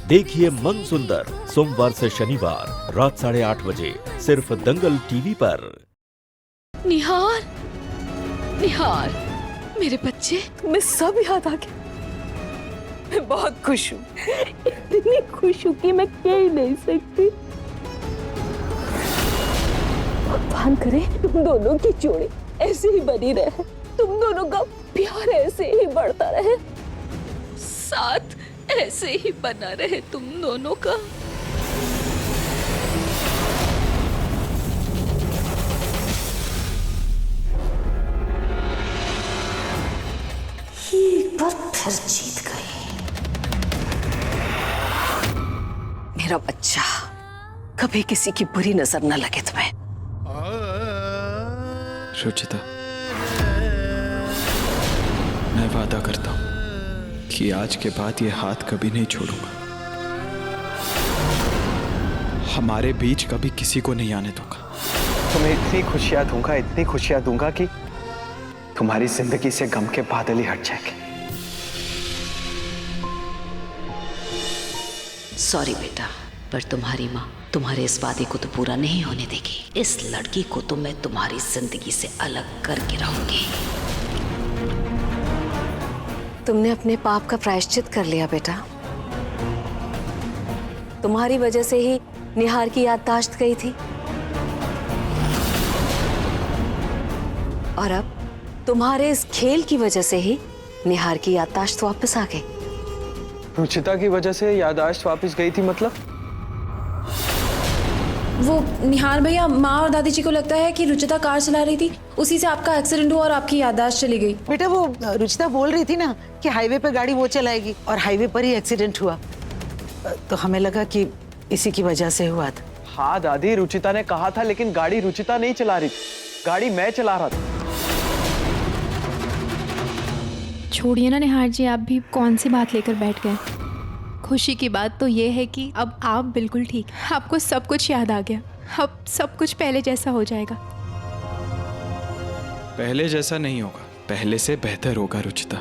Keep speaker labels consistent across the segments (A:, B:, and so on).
A: देखिए मन सुंदर सोमवार से शनिवार रात 8:30 बजे सिर्फ दंगल टीवी पर।
B: निहार, निहार, मेरे बच्चे,
C: मैं सब याद आ गया। मैं बहुत खुश हूँ, इतनी खुश हूँ कि मैं कह ही नहीं सकती। भगवान करे तुम दोनों की जोड़ी ऐसे ही बनी रहे, तुम दोनों का प्यार ऐसे ही बढ़ता रहे,
B: साथ ऐसे ही बना रहे तुम दोनों का।
C: एक बार फिर जीत गई। मेरा बच्चा कभी किसी की बुरी नजर न लगे तुम्हें।
D: रुचिता, मैं वादा करता हूं कि आज के बाद ये हाथ कभी नहीं छोड़ूंगा। हमारे बीच कभी किसी को नहीं आने दूंगा।
E: तुम्हें इतनी खुशियां दूंगा कि तुम्हारी जिंदगी से गम के बादल ही हट जाएंगे।
F: सॉरी बेटा, पर तुम्हारी माँ तुम्हारे इस वादे को तो पूरा नहीं होने देगी। इस लड़की को तो मैं तुम्हारी जिंदगी से अलग करके रहूंगी।
C: तुमने अपने पाप का प्रायश्चित कर लिया बेटा। तुम्हारी वजह से ही निहार की याददाश्त गई थी, और अब तुम्हारे इस खेल की वजह से ही निहार की याददाश्त वापस आ गई।
E: रुचिता की वजह से याददाश्त वापस गई थी मतलब?
G: वो निहार भैया, माँ और दादी जी को लगता है कि रुचिता कार चला रही थी, उसी से आपका एक्सीडेंट हुआ और आपकी याददाश्त चली गई।
H: बेटा वो रुचिता बोल रही थी ना कि हाईवे पर गाड़ी वो चलाएगी, और हाईवे पर ही एक्सीडेंट हुआ, तो हमें लगा कि इसी की वजह से हुआ था।
E: हाँ दादी, रुचिता ने कहा था, लेकिन गाड़ी रुचिता नहीं चला रही थी, गाड़ी मैं चला रहा था।
I: छोड़िए ना निहार जी, आप भी कौन सी बात लेकर बैठ गए। खुशी की बात तो ये है कि अब आप बिल्कुल ठीक, आपको सब कुछ याद आ गया। अब सब कुछ पहले जैसा हो जाएगा।
D: पहले जैसा नहीं होगा, पहले से बेहतर होगा रुचिता।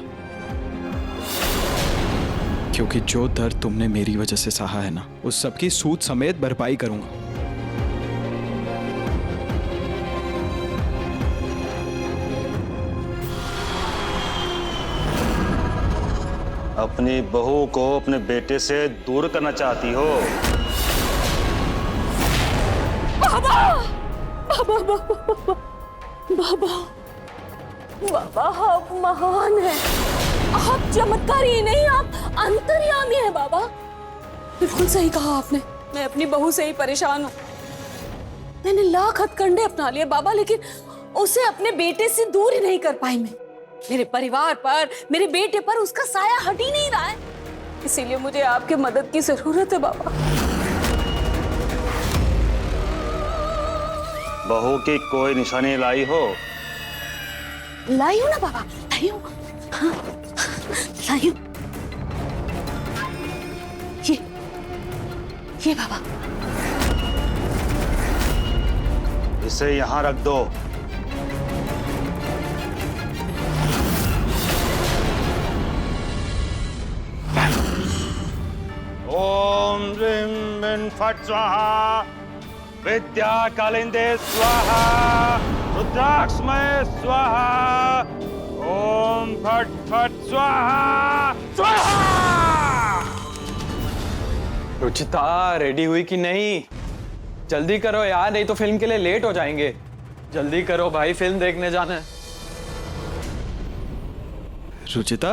D: क्योंकि जो दर्द तुमने मेरी वजह से सहा है ना, उस सब की सूद समेत भरपाई करूंगा।
J: अपनी बहू को अपने बेटे से दूर करना चाहती हो?
C: बाबा, बाबा, बाबा, बाबा, बाबा, आप महान हैं। आप चमत्कारी ही नहीं, आप अंतर्यामी हैं बाबा। बिल्कुल सही कहा आपने। मैं अपनी बहू से ही परेशान हूँ। मैंने लाख हथकंडे अपना लिए बाबा, लेकिन उसे अपने बेटे से दूर ही नहीं कर पाई मैं। मेरे परिवार पर, मेरे बेटे पर उसका साया हट ही नहीं रहा है। इसीलिए मुझे आपके मदद की जरूरत है बाबा।
J: बहू की कोई निशानी लाई हो?
C: लाई हूं ना बाबा, लाई हूं। हाँ, लाई हूं। ये बाबा।
J: इसे यहां रख दो। ओम ह्रीं बीं फट् स्वाहा, विद्या कालिंदे स्वाहा, रुद्राक्षमय स्वाहा, ओम फट् फट् स्वाहा स्वाहा।
E: रुचिता रेडी हुई कि नहीं? जल्दी करो यार, नहीं तो फिल्म के लिए लेट हो जाएंगे। जल्दी करो भाई, फिल्म देखने जाना है।
D: रुचिता,